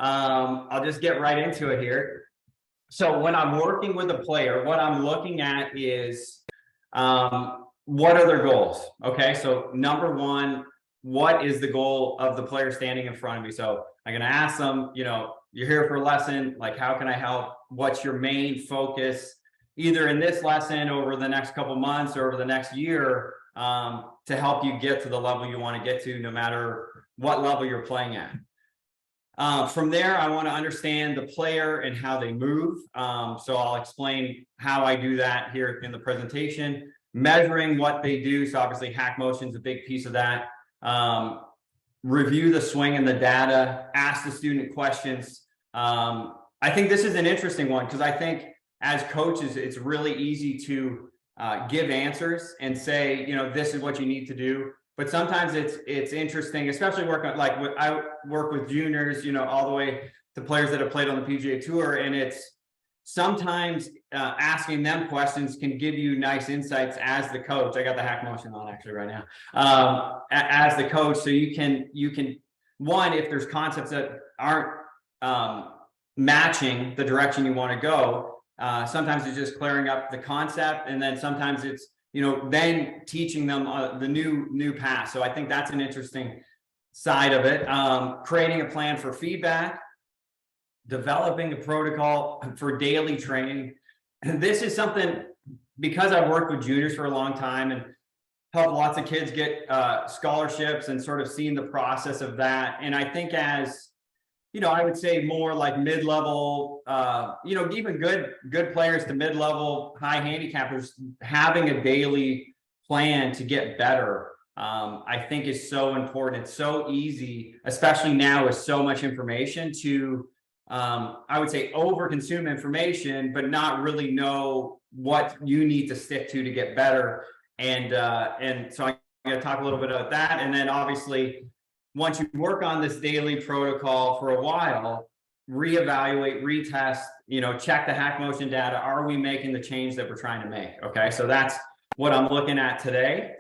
I'll just get right into it here. So when I'm working with a player, what I'm looking at is what are their goals? Okay, so number one, what is the goal of the player standing in front of me? So I'm going to ask them, you're here for a lesson, like how can I help? What's your main focus, either in this lesson over the next couple months or over the next year, to help you get to the level you want to get to, no matter what level you're playing at. From there, I want to understand the player and how they move. So I'll explain how I do that here in the presentation. Measuring what they do. So obviously hack motion is a big piece of that. Review the swing and the data, ask the student questions. I think this is an interesting one because I think as coaches, it's really easy to give answers and say, this is what you need to do. But sometimes it's interesting, especially I work with juniors, all the way to players that have played on the PGA Tour, and it's sometimes asking them questions can give you nice insights as the coach. I got the hack motion on actually right now. As the coach, so you can one, if there's concepts that aren't matching the direction you want to go, sometimes it's just clearing up the concept, and then sometimes it's then teaching them the new path. So I think that's an interesting side of it. Creating a plan for feedback, developing a protocol for daily training. And this is something, because I've worked with juniors for a long time and helped lots of kids get scholarships and sort of seen the process of that. And I think as, I would say more like mid-level, even good players to mid-level, high handicappers, having a daily plan to get better, I think is so important. It's so easy, especially now with so much information, to, I would say, over-consume information, but not really know what you need to stick to get better. And so I'm going to talk a little bit about that. And then obviously, once you work on this daily protocol for a while, reevaluate, retest, check the hack motion data. Are we making the change that we're trying to make? Okay, so that's what I'm looking at today.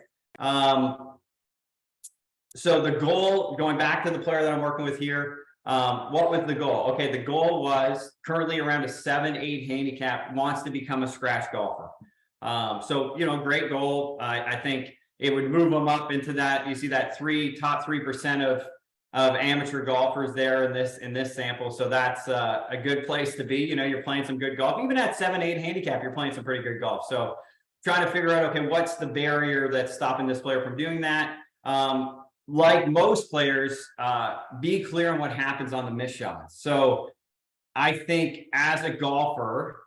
So the goal, going back to the player that I'm working with here, what was the goal? Okay, the goal was currently around a 7-8 handicap, wants to become a scratch golfer. So, great goal. I think it would move them up into that. You see that top 3% of amateur golfers there in this sample. So that's a good place to be. You're playing some good golf. Even at 7-8 handicap, you're playing some pretty good golf. So trying to figure out, okay, what's the barrier that's stopping this player from doing that? Like most players, be clear on what happens on the missed shots. So I think as a golfer,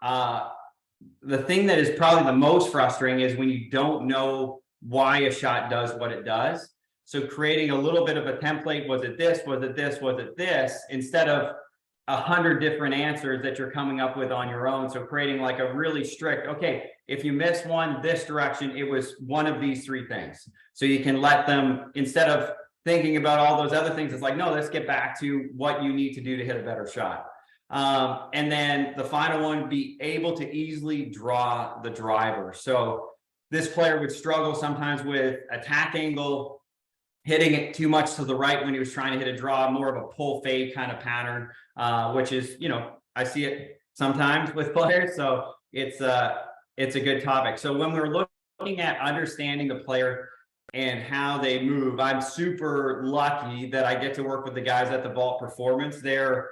the thing that is probably the most frustrating is when you don't know why a shot does what it does. So creating a little bit of a template, was it this, was it this, was it this, instead of 100 different answers that you're coming up with on your own. So creating like a really strict, okay, if you miss one this direction, it was one of these 3 things. So you can let them, instead of thinking about all those other things, it's like, no, let's get back to what you need to do to hit a better shot. And then the final one, be able to easily draw the driver. So this player would struggle sometimes with attack angle, hitting it too much to the right when he was trying to hit a draw, more of a pull fade kind of pattern, which is, I see it sometimes with players. So it's a good topic. So when we're looking at understanding the player and how they move, I'm super lucky that I get to work with the guys at the Vault Performance. They're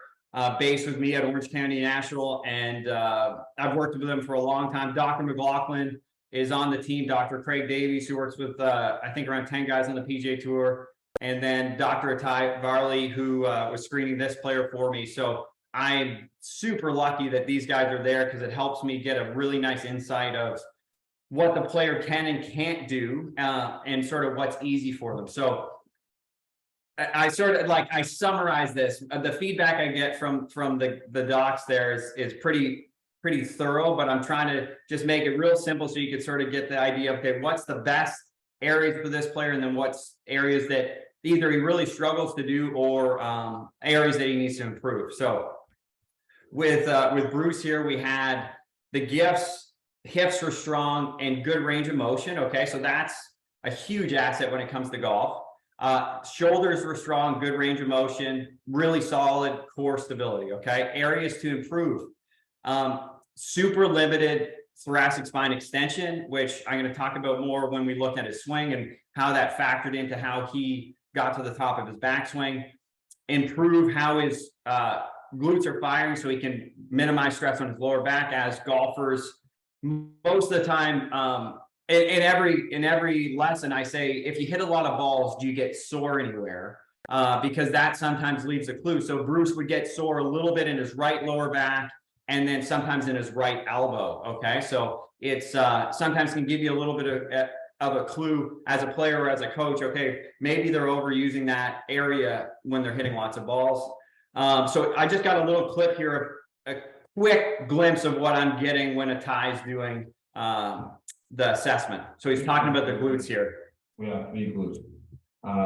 based with me at Orange County National, and I've worked with them for a long time. Dr. McLaughlin is on the team, Dr. Craig Davies, who works with, I think, around 10 guys on the PGA Tour, and then Dr. Atai Varley, who was screening this player for me. So I'm super lucky that these guys are there because it helps me get a really nice insight of what the player can and can't do, and sort of what's easy for them. So I summarize this. The feedback I get from the docs there is pretty thorough, but I'm trying to just make it real simple so you can sort of get the idea of, okay, what's the best areas for this player, and then what's areas that either he really struggles to do or areas that he needs to improve. So with Bruce here, we had the gifts, hips were strong and good range of motion. Okay, so that's a huge asset when it comes to golf. Shoulders were strong, good range of motion, really solid core stability. Okay, areas to improve: super limited thoracic spine extension, which I'm going to talk about more when we look at his swing and how that factored into how he got to the top of his backswing. Improve how his glutes are firing so he can minimize stress on his lower back. As golfers, most of the time, in every lesson, I say, if you hit a lot of balls, do you get sore anywhere? Because that sometimes leaves a clue. So Bruce would get sore a little bit in his right lower back, and then sometimes in his right elbow. Okay, so it's sometimes can give you a little bit of a clue as a player or as a coach. Okay, maybe they're overusing that area when they're hitting lots of balls. So I just got a little clip here of a quick glimpse of what I'm getting when a Ty's doing the assessment. So he's talking about the glutes here. We have 3 glutes,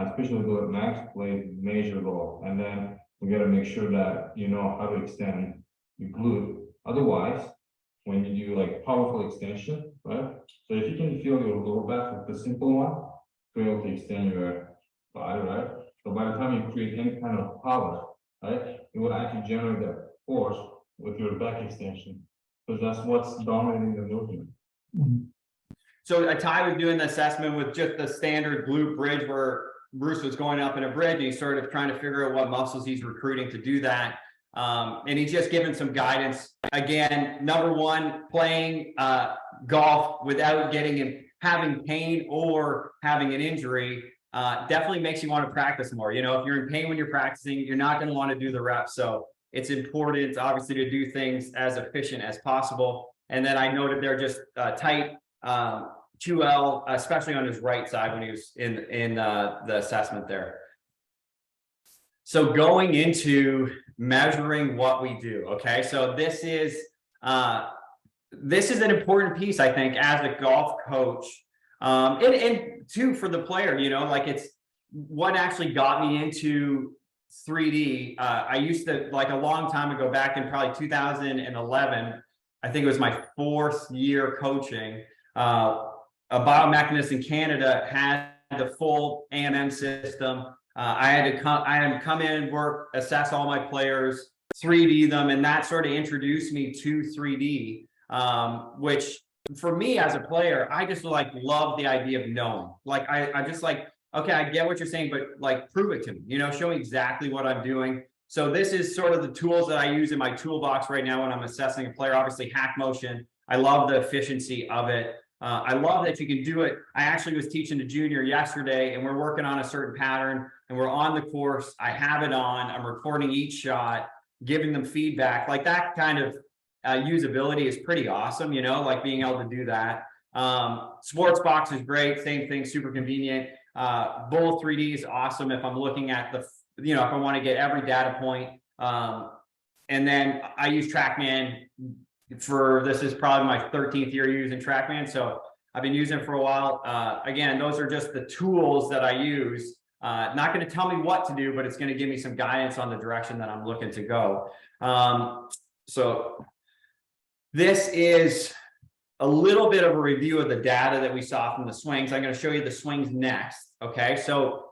especially glute max plays major role, and then we got to make sure that you know how to extend your glute. Otherwise, when you do like powerful extension, right? So if you can feel your lower back with the simple one, you're able to extend your body, right? So by the time you create any kind of power, right, it will actually generate that force with your back extension, because that's what's dominating the movement. So Ty was doing the assessment with just the standard glute bridge, where Bruce was going up in a bridge, and he's sort of trying to figure out what muscles he's recruiting to do that. And he's just given some guidance. Again, number one, playing golf without having pain or having an injury definitely makes you want to practice more. You know, if you're in pain when you're practicing, you're not going to want to do the reps. So it's important, obviously, to do things as efficient as possible. And then I noted there just tight 2L, especially on his right side when he was in the assessment there. So going into measuring what we do, okay? So this is an important piece, I think, as a golf coach, and too for the player. You know, like, it's what actually got me into 3D. I used to, like, a long time ago, back in probably 2011, I think it was my 4th year coaching. A biomechanist in Canada had the full AMM system. I had to come in, work, assess all my players, 3D them, and that sort of introduced me to 3D, which for me as a player, I just love the idea of knowing. Like, I just like, okay, I get what you're saying, but like, prove it to me, you know, show me exactly what I'm doing. So this is sort of the tools that I use in my toolbox right now when I'm assessing a player. Obviously, hack motion. I love the efficiency of it. I love that you can do it. I actually was teaching a junior yesterday, and we're working on a certain pattern, and we're on the course. I have it on. I'm recording each shot, giving them feedback. Like, that kind of usability is pretty awesome, you know, like being able to do that. Sports Box is great. Same thing, super convenient. Bull 3D is awesome if I'm looking at if I want to get every data point. And then I use TrackMan this is probably my 13th year using TrackMan. So I've been using it for a while. Again, those are just the tools that I use. Not going to tell me what to do, but it's going to give me some guidance on the direction that I'm looking to go. So this is a little bit of a review of the data that we saw from the swings. I'm going to show you the swings next. Okay, so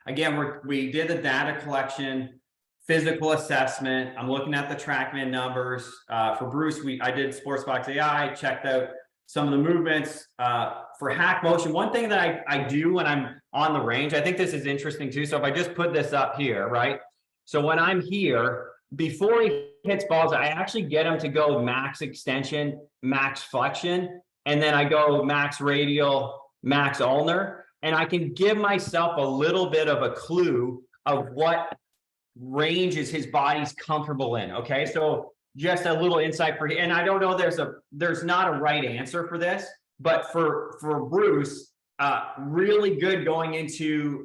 again, we did the data collection, physical assessment. I'm looking at the TrackMan numbers. For Bruce, I did SportsBox AI, checked out some of the movements. For hack motion, one thing that I do when I'm on the range, I think this is interesting too. So if I just put this up here, right? So when I'm here, before he hits balls, I actually get him to go max extension, max flexion, and then I go max radial, max ulnar, and I can give myself a little bit of a clue of what ranges his body's comfortable in. Okay, so just a little insight and I don't know, there's not a right answer for this, but for Bruce, really good going into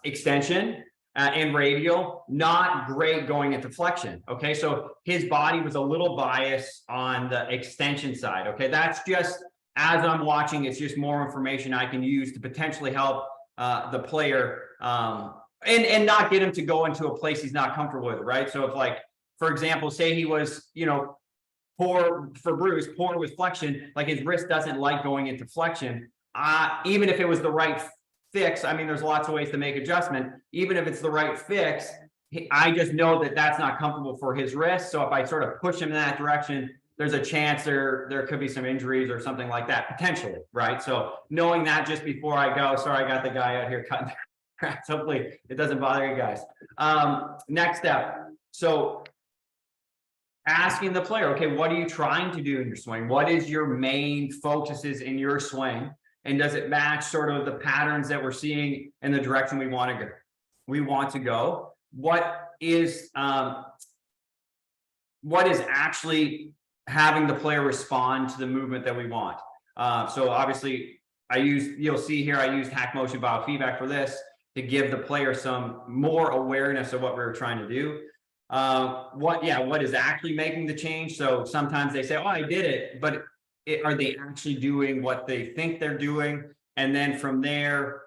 extension and radial, not great going into flexion. Okay, so his body was a little biased on the extension side. Okay, that's just, as I'm watching, it's just more information I can use to potentially help the player and not get him to go into a place he's not comfortable with, right? So if, like, for example, say he was, poor for Bruce, poor with flexion, like his wrist doesn't like going into flexion. Even if it was the right fix, I mean, there's lots of ways to make adjustment. Even if it's the right fix, I just know that that's not comfortable for his wrist. So if I sort of push him in that direction, there's a chance there could be some injuries or something like that potentially, right? So knowing that just before I go, sorry, I got the guy out here cutting grass. Hopefully it doesn't bother you guys. Next step. So asking the player, okay, what are you trying to do in your swing? What is your main focuses in your swing? And does it match sort of the patterns that we're seeing in the direction we want to go? What is actually having the player respond to the movement that we want? So obviously you'll see here, I used hack motion biofeedback for this to give the player some more awareness of what we were trying to do. What is actually making the change? So sometimes they say, oh, I did it, but are they actually doing what they think they're doing? And then from there,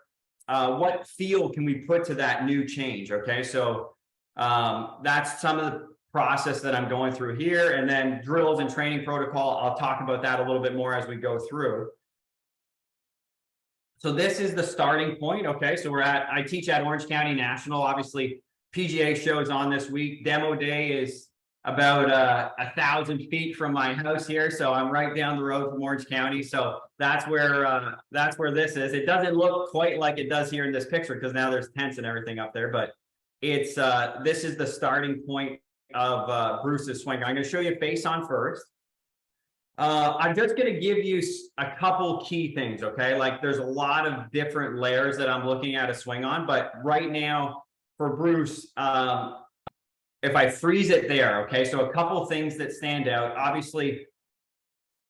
what feel can we put to that new change? Okay, so that's some of the process that I'm going through here. And then drills and training protocol, I'll talk about that a little bit more as we go through. So this is the starting point. Okay, so I teach at Orange County National. Obviously, PGA shows on this week. Demo day is about 1,000 feet from my house here, so I'm right down the road from Orange County. So that's where this is. It doesn't look quite like it does here in this picture because now there's tents and everything up there, but it's this is the starting point of Bruce's swing. I'm going to show you face on first. I'm just going to give you a couple key things, okay? Like there's a lot of different layers that I'm looking at a swing on, but right now for Bruce, if I freeze it there, okay? So a couple things that stand out. Obviously,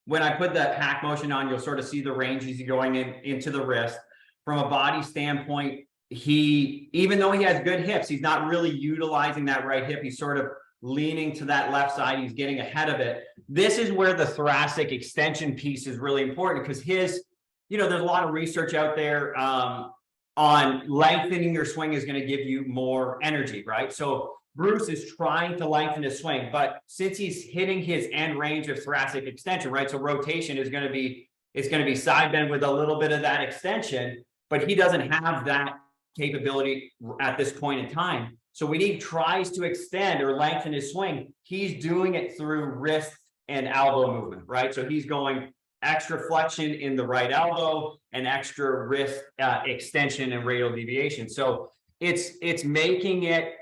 when I put that hack motion on, you'll sort of see the range he's going into the wrist. From a body standpoint, even though he has good hips, he's not really utilizing that right hip. He's sort of leaning to that left side. He's getting ahead of it. This is where the thoracic extension piece is really important because there's a lot of research out there on lengthening your swing is going to give you more energy, right? So Bruce is trying to lengthen his swing, but since he's hitting his end range of thoracic extension, right? So rotation is going to be side bend with a little bit of that extension, but he doesn't have that capability at this point in time. So when he tries to extend or lengthen his swing, he's doing it through wrist and elbow movement, right? So he's going extra flexion in the right elbow and extra wrist extension and radial deviation. So it's making it,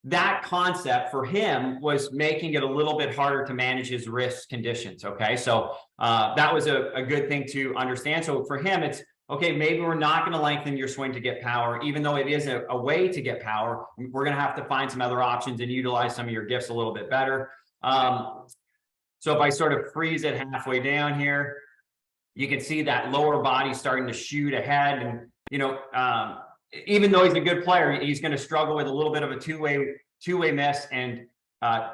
that concept for him was making it a little bit harder to manage his wrist conditions. Okay, so that was a good thing to understand. So for him, it's okay, maybe we're not going to lengthen your swing to get power, even though it is a way to get power. We're going to have to find some other options and utilize some of your gifts a little bit better. So if I sort of freeze it halfway down here, you can see that lower body starting to shoot ahead. And, even though he's a good player, he's going to struggle with a little bit of a two-way miss and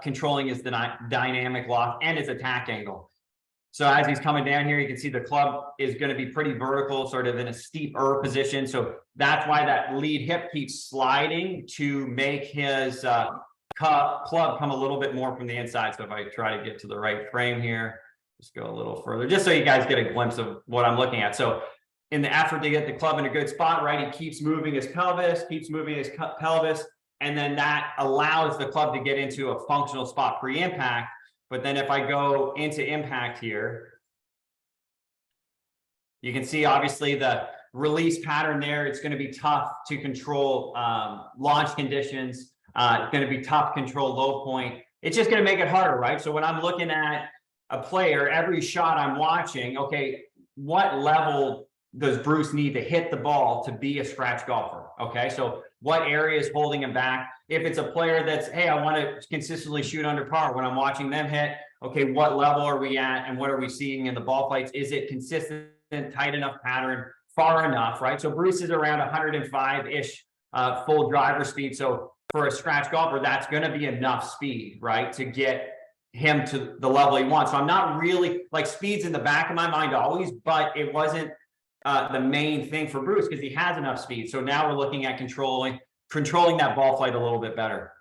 controlling his dynamic lock and his attack angle. So as he's coming down here, you can see the club is going to be pretty vertical, sort of in a steeper position. So that's why that lead hip keeps sliding to make his club come a little bit more from the inside. So if I try to get to the right frame here, just go a little further, just so you guys get a glimpse of what I'm looking at. So in the effort to get the club in a good spot, right, he keeps moving his pelvis, and then that allows the club to get into a functional spot pre-impact. But then if I go into impact here, you can see obviously the release pattern there. It's going to be tough to control launch conditions. It's going to be tough to control low point. It's just going to make it harder, right? So when I'm looking at a player, every shot I'm watching, okay, what level does Bruce need to hit the ball to be a scratch golfer? Okay, so what area is holding him back? If it's a player that's, hey, I want to consistently shoot under par, when I'm watching them hit, okay, what level are we at and what are we seeing in the ball flights? Is it consistent, tight enough pattern, far enough, right? So Bruce is around 105-ish full driver speed. So for a scratch golfer, that's going to be enough speed, right, to get him to the level he wants. So I'm not really, like, speed's in the back of my mind always, but it wasn't the main thing for Bruce because he has enough speed. So now we're looking at controlling that ball flight a little bit better.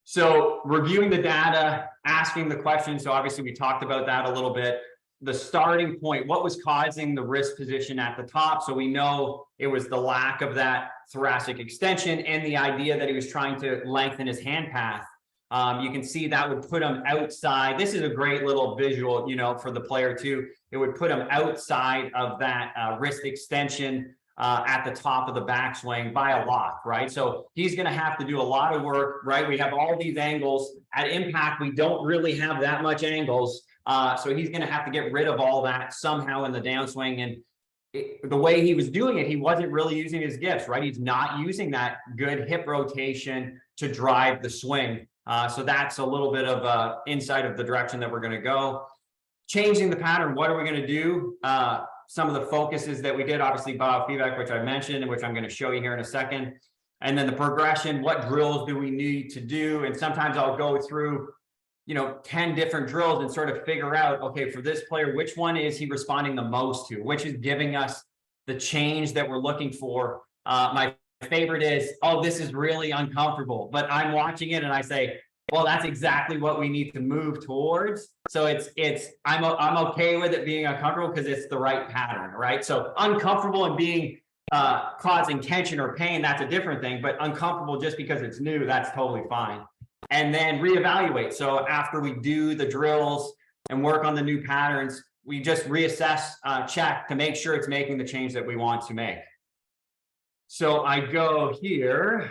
So reviewing the data, asking the questions. So obviously we talked about that a little bit. the starting point, what was causing the wrist position at the top. So we know it was the lack of that thoracic extension and the idea that he was trying to lengthen his hand path. You can see that would put him outside. This is a great little visual, you know, for the player too. It would put him outside of that wrist extension at the top of the backswing by a lot, right? So he's going to have to do a lot of work, right? We have all these angles. At impact, we don't really have that much angles. So he's going to have to get rid of all that somehow in the downswing. And the way he was doing it, he wasn't really using his gifts, right? He's not using that good hip rotation to drive the swing. So that's a little bit of insight of the direction that we're going to go. Changing the pattern, what are we going to do? Some of the focuses that we did, obviously biofeedback, which I mentioned, and which I'm going to show you here in a second. And then the progression, what drills do we need to do? And sometimes I'll go through, you know, 10 different drills and sort of figure out, okay, for this player, which one is he responding the most to? Which is giving us the change that we're looking for? My favorite is, oh, this is really uncomfortable, but I'm watching it and I say, well, that's exactly what we need to move towards. So I'm okay with it being uncomfortable because it's the right pattern, right? So uncomfortable and being causing tension or pain, that's a different thing, but uncomfortable just because it's new, that's totally fine. And then reevaluate. So after we do the drills and work on the new patterns, we just reassess, check to make sure it's making the change that we want to make. So I go here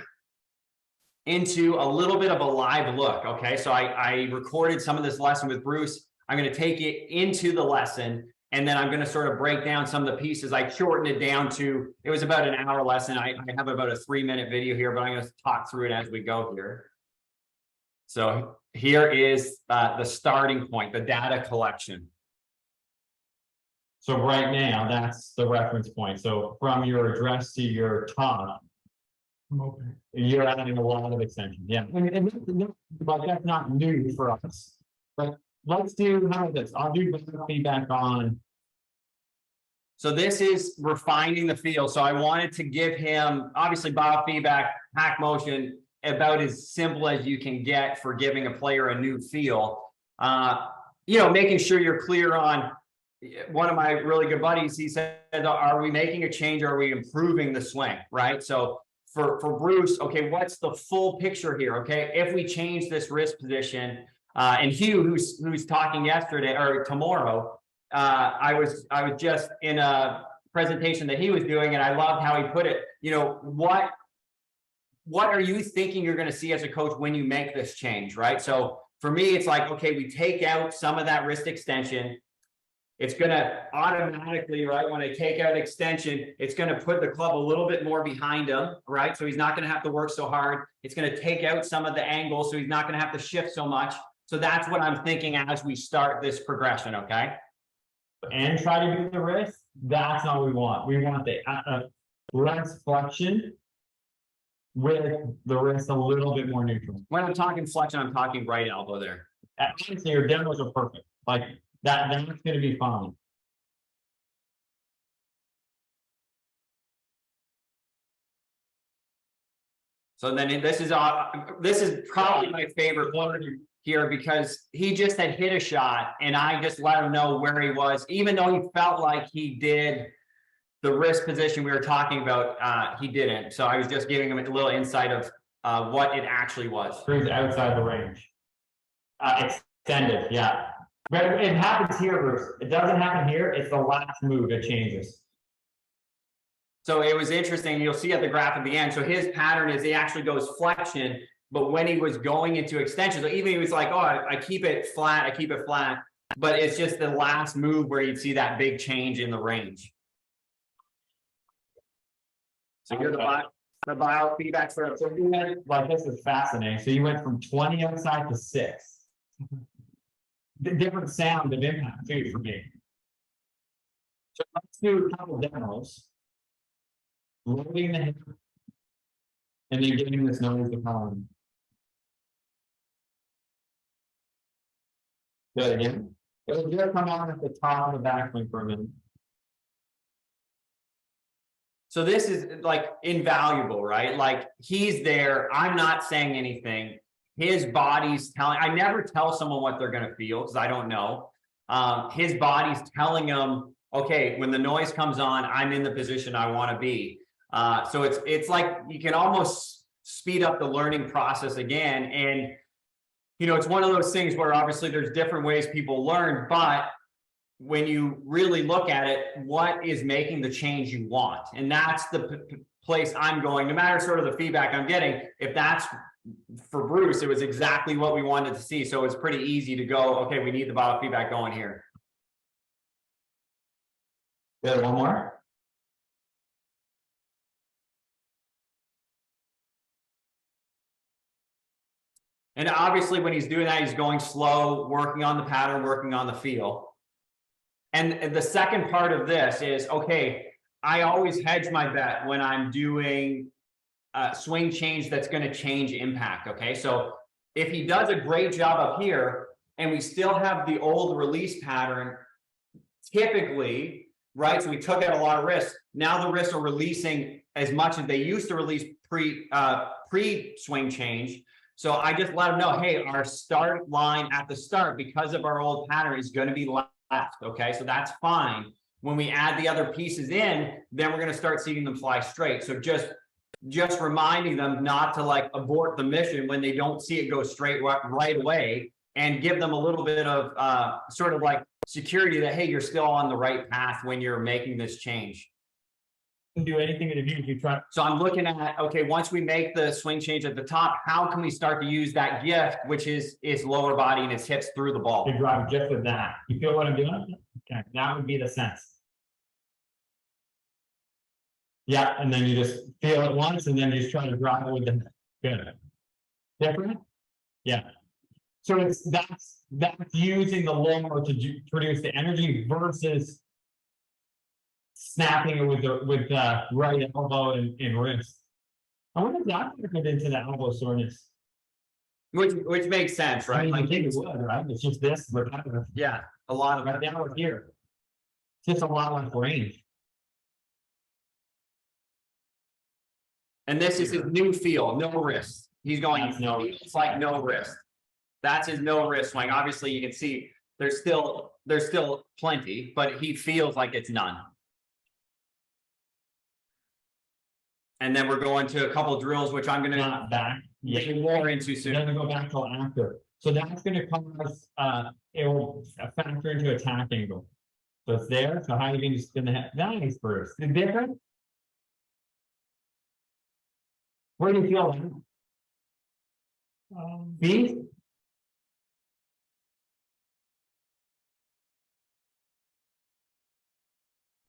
into a little bit of a live look. Okay, so I recorded some of this lesson with Bruce. I'm going to take it into the lesson, and then I'm going to sort of break down some of the pieces. I shortened it down to, it was about an hour lesson. I have about a 3-minute video here, but I'm going to talk through it as we go here. So here is the starting point, the data collection. So right now, that's the reference point. So from your address to your top, you're adding a lot of extension. Yeah. But that's not new for us. But let's do how about this. I'll do feedback on. So this is refining the feel. So I wanted to give him, obviously, biofeedback, hack motion, about as simple as you can get for giving a player a new feel. You know, making sure you're clear on. One of my really good buddies, he said, are we making a change? Or are we improving the swing? Right. So for Bruce, okay, what's the full picture here? Okay, if we change this wrist position, and Hugh, who's talking yesterday or tomorrow, I was just in a presentation that he was doing, and I loved how he put it. You know, what are you thinking you're going to see as a coach when you make this change, right? So for me, it's like, okay, we take out some of that wrist extension. It's going to automatically, right, when I take out extension, it's going to put the club a little bit more behind him, right? So he's not going to have to work so hard. It's going to take out some of the angles, so he's not going to have to shift so much. So that's what I'm thinking as we start this progression, okay? And try to do the wrist. That's not what we want. We want the wrist flexion with the wrist a little bit more neutral. When I'm talking flexion, I'm talking right elbow there. Honestly, your demos are perfect. Like, that's going to be fine. So then this is probably my favorite one here, because he just had hit a shot and I just let him know where he was, even though he felt like he did the wrist position we were talking about, he didn't. So I was just giving him a little insight of what it actually was. Brings outside the range. Extended, yeah. But it happens here, Bruce. It doesn't happen here. It's the last move that changes. So it was interesting. You'll see at the graph at the end. So his pattern is he actually goes flexion, but when he was going into extension, so even he was like, oh, I keep it flat, I keep it flat. But it's just the last move where you'd see that big change in the range. So here's the biofeedback for like, this is fascinating. So you went from 20 outside to 6. The different sound of impact too for me. So let's do a couple demos. Loading the hip and then getting this noise to come. Do it again. It'll just come on at the top of the backswing for a minute. So this is like invaluable, right? Like he's there. I'm not saying anything. His body's telling. I never tell someone what they're going to feel because I don't know. his body's telling him, okay, when the noise comes on, I'm in the position I want to be. So it's like you can almost speed up the learning process again. And, you know, it's one of those things where obviously there's different ways people learn, but when you really look at it, what is making the change you want? And that's the place I'm going, no matter sort of the feedback I'm getting. If that's for Bruce, it was exactly what we wanted to see. So it's pretty easy to go, okay, we need the biofeedback going here. Good, one more. And obviously when he's doing that, he's going slow, working on the pattern, working on the feel. And the second part of this is, okay, I always hedge my bet when I'm doing swing change that's going to change impact. Okay, so if he does a great job up here and we still have the old release pattern, typically, right? So we took out a lot of wrists. Now the wrists are releasing as much as they used to release pre-swing change. So I just let him know, hey, our start line at the start, because of our old pattern, is going to be left. Okay, so that's fine. When we add the other pieces in, then we're going to start seeing them fly straight. So just reminding them not to like abort the mission when they don't see it go straight right away, and give them a little bit of sort of like security that, hey, you're still on the right path when you're making this change. Can do anything in the view you try. So I'm looking at, okay, once we make the swing change at the top, how can we start to use that gift, which is its lower body and its hips through the ball? To drive just with that. You feel what I'm doing? Okay, that would be the sense. Yeah, and then you just feel it once, and then you just try to drive it with the good. Different? Yeah. So that's using the lower to produce the energy versus snapping it with the right elbow and wrist. I wonder if that could get into the elbow soreness. Which makes sense, right? I mean, Like, I think it would, right? It's just this repetitive. yeah, a lot of Right now we're here. It's just a lot less range. And this is his new feel, no wrist. He's going, That's no it's like no wrist. That's his no wrist swing. Obviously, you can see there's still plenty, but he feels like it's none. And then we're going to a couple drills, which I'm going to Not back. Yeah. get more into It soon. doesn't go back till after. So that's going to cause it will factor into attack angle. So it's there. So how are you going to spin the head? Nice, Bruce. Is it different? Where do you feel that? Feet?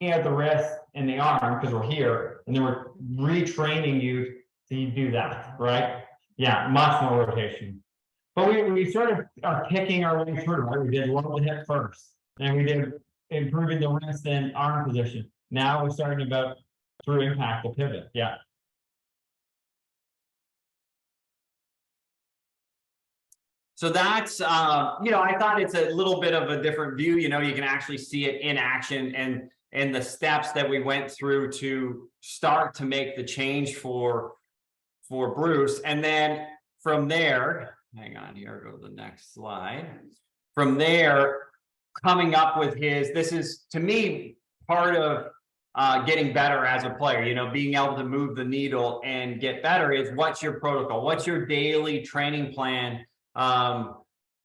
At the wrist and the arm, because we're here, and then we're retraining you to do that, right? Yeah, much more rotation. But we sort of are picking our way through, right? We did low the hip first, and we did improving the wrist and arm position. Now we're starting about through impact the pivot. Yeah. So that's, you know, I thought it's a little bit of a different view. You know, you can actually see it in action, and the steps that we went through to start to make the change for Bruce. And then from there, hang on here, go to the next slide. From there, coming up with this is, to me, part of getting better as a player, you know, being able to move the needle and get better is, what's your protocol? What's your daily training plan?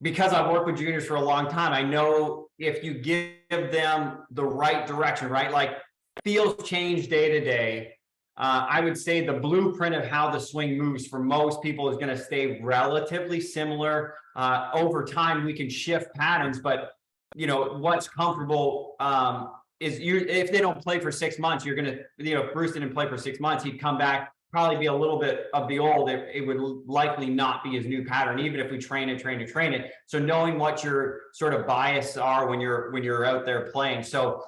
Because I've worked with juniors for a long time, I know if you give them the right direction, right? Like, feels change day to day. I would say the blueprint of how the swing moves for most people is going to stay relatively similar. Over time, we can shift patterns, but you know, what's comfortable is if they don't play for 6 months, you're going to, you know, if Bruce didn't play for 6 months, he'd come back, probably be a little bit of the old. It would likely not be his new pattern, even if we train it. So knowing what your sort of bias are when you're out there playing. So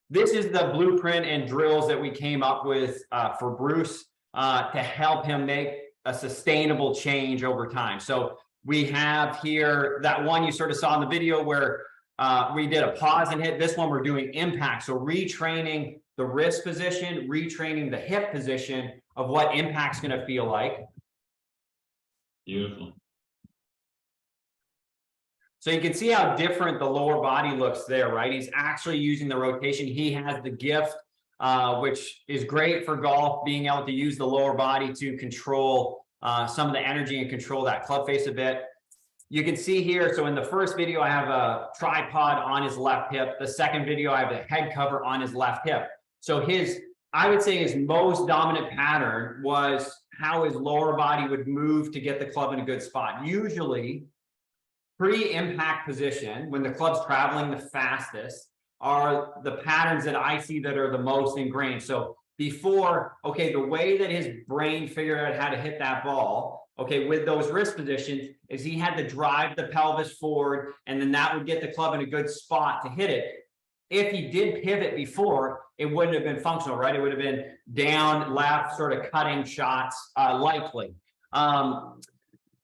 this is the blueprint and drills that we came up with for Bruce to help him make a sustainable change over time. So we have here that one you sort of saw in the video where we did a pause and hit. This one we're doing impact. So retraining the wrist position, retraining the hip position of what impact's going to feel like. Beautiful. So you can see how different the lower body looks there, right? He's actually using the rotation. He has the gift, which is great for golf, being able to use the lower body to control some of the energy and control that club face a bit. You can see here, so in the first video, I have a tripod on his left hip. The second video, I have a head cover on his left hip. So I would say his most dominant pattern was how his lower body would move to get the club in a good spot. Usually, pre-impact position, when the club's traveling the fastest, are the patterns that I see that are the most ingrained. So before, okay, the way that his brain figured out how to hit that ball, okay, with those wrist positions, is he had to drive the pelvis forward, and then that would get the club in a good spot to hit it. If he did pivot before, it wouldn't have been functional, right? It would have been down, left, sort of cutting shots, likely.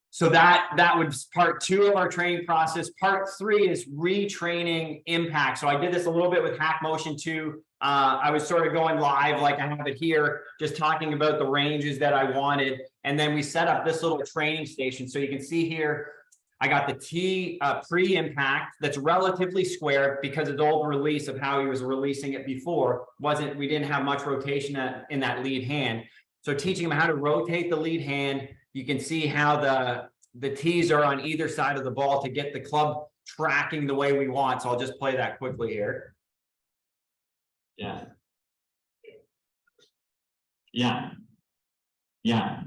So that was part 2 of our training process. Part 3 is retraining impact. So I did this a little bit with hack motion too. I was sort of going live like I have it here, just talking about the ranges that I wanted. And then we set up this little training station. So you can see here, I got the tee pre-impact that's relatively square because of the old release of how he was releasing it before. We didn't have much rotation in that lead hand. So teaching him how to rotate the lead hand. You can see how the tees are on either side of the ball to get the club tracking the way we want. So I'll just play that quickly here. Yeah. Yeah. Yeah.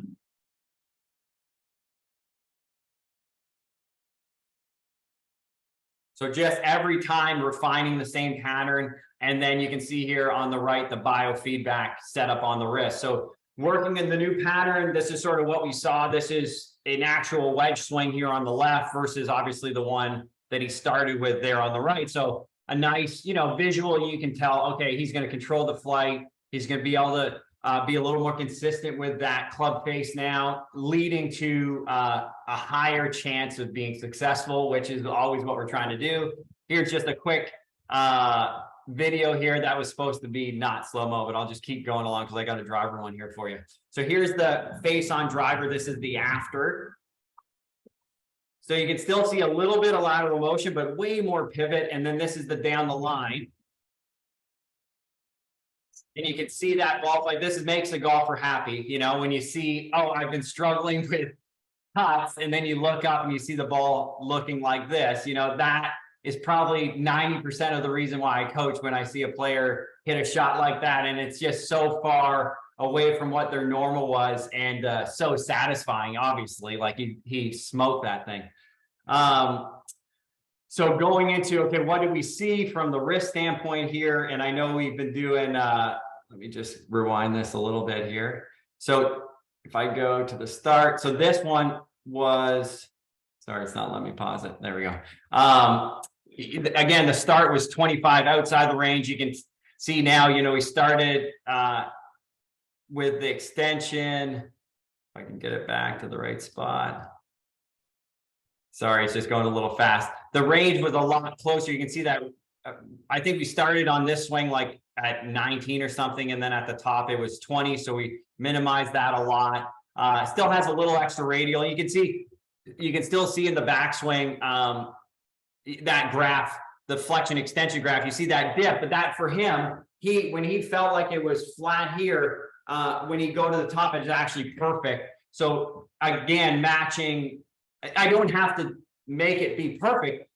So just every time refining the same pattern. And then you can see here on the right, the biofeedback setup on the wrist. So working in the new pattern, this is sort of what we saw. This is an actual wedge swing here on the left versus obviously the one that he started with there on the right. So a nice, visual, you can tell, okay, he's going to control the flight. He's going to be able to be a little more consistent with that club face now, leading to a higher chance of being successful, which is always what we're trying to do. Here's just a quick video here that was supposed to be not slow-mo, but I'll just keep going along because I got a driver one here for you. So here's the face on driver. This is the after. So you can still see a little bit of lateral motion, but way more pivot. And then this is the down the line. And you can see that ball like this makes a golfer happy. When you see, oh, I've been struggling with cuts, and then you look up and you see the ball looking like this, that is probably 90% of the reason why I coach when I see a player hit a shot like that. And it's just so far away from what their normal was and so satisfying, obviously, like he smoked that thing. So going into, okay, what do we see from the wrist standpoint here? And I know we've been doing, let me just rewind this a little bit here. So if I go to the start, so this one was, sorry, it's not letting me pause it. There we go. Again, the start was 25 outside the range. You can see now, we started with the extension. If I can get it back to the right spot. Sorry, it's just going a little fast. The range was a lot closer. You can see that. I think we started on this swing like at 19 or something, and then at the top it was 20. So we minimized that a lot. Still has a little extra radial. You can still see in the backswing that graph, the flexion extension graph. You see that dip, but that for him, when he felt like it was flat here, when he go to the top, it's actually perfect. So again, matching. I don't have to make it be perfect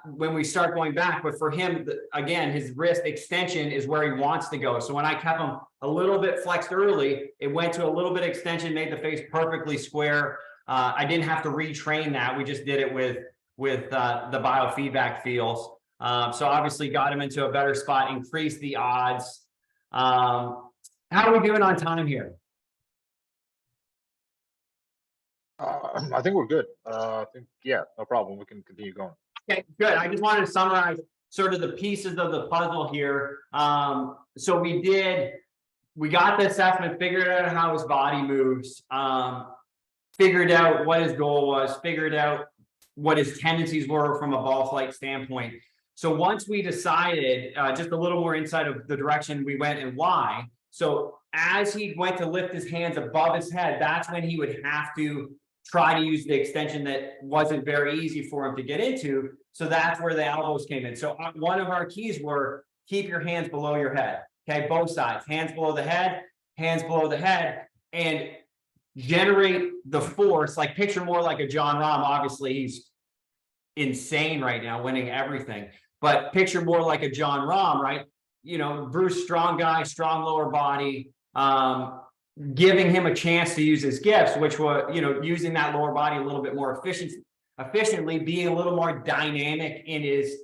when we start going back, but for him, again, his wrist extension is where he wants to go. So when I kept him a little bit flexed early, it went to a little bit extension, made the face perfectly square. I didn't have to retrain that. We just did it with the biofeedback feels. So obviously got him into a better spot, increased the odds. How are we doing on time here? I think we're good. Yeah, no problem. We can continue going. Okay, good. I just wanted to summarize sort of the pieces of the puzzle here. So we got the assessment, figured out how his body moves, figured out what his goal was, figured out what his tendencies were from a ball flight standpoint. So once we decided, just a little more insight of the direction we went and why. So as he went to lift his hands above his head, that's when he would have to try to use the extension that wasn't very easy for him to get into. So that's where the elbows came in. So one of our keys were keep your hands below your head. Okay, both sides, hands below the head, and generate the force. Like picture more like a John Rahm. Obviously, he's insane right now, winning everything. But picture more like a John Rahm, right? You know, Bruce, strong guy, strong lower body, giving him a chance to use his gifts, which was, you know, using that lower body a little bit more efficiently, being a little more dynamic in his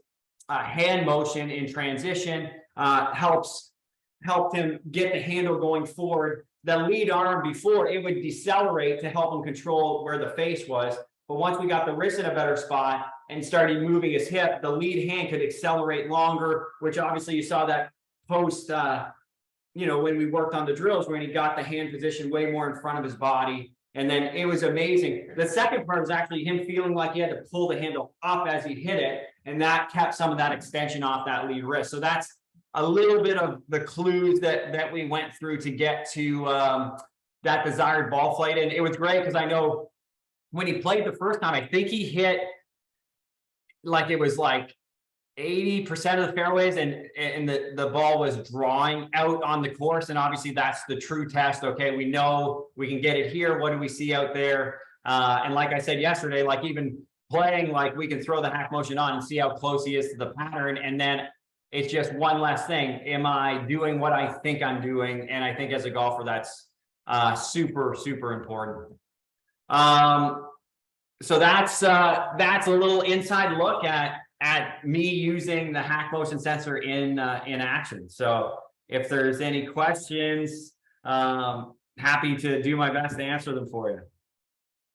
hand motion in transition, helped him get the handle going forward. The lead arm before, it would decelerate to help him control where the face was. But once we got the wrist in a better spot and started moving his hip, the lead hand could accelerate longer, which obviously you saw that post, you know, when we worked on the drills, when he got the hand position way more in front of his body. And then it was amazing. The second part was actually him feeling like he had to pull the handle up as he hit it. And that kept some of that extension off that lead wrist. So that's a little bit of the clues that we went through to get to that desired ball flight. And it was great because I know when he played the first time, I think he hit like it was like 80% of the fairways, and the ball was drawing out on the course. And obviously that's the true test. Okay, we know we can get it here. What do we see out there? And like I said yesterday, like even playing, like we can throw the hack motion on and see how close he is to the pattern. And then it's just one less thing. Am I doing what I think I'm doing? And I think as a golfer, that's super, super important. So that's a little inside look at me using the hack motion sensor in action. So if there's any questions, happy to do my best to answer them for you.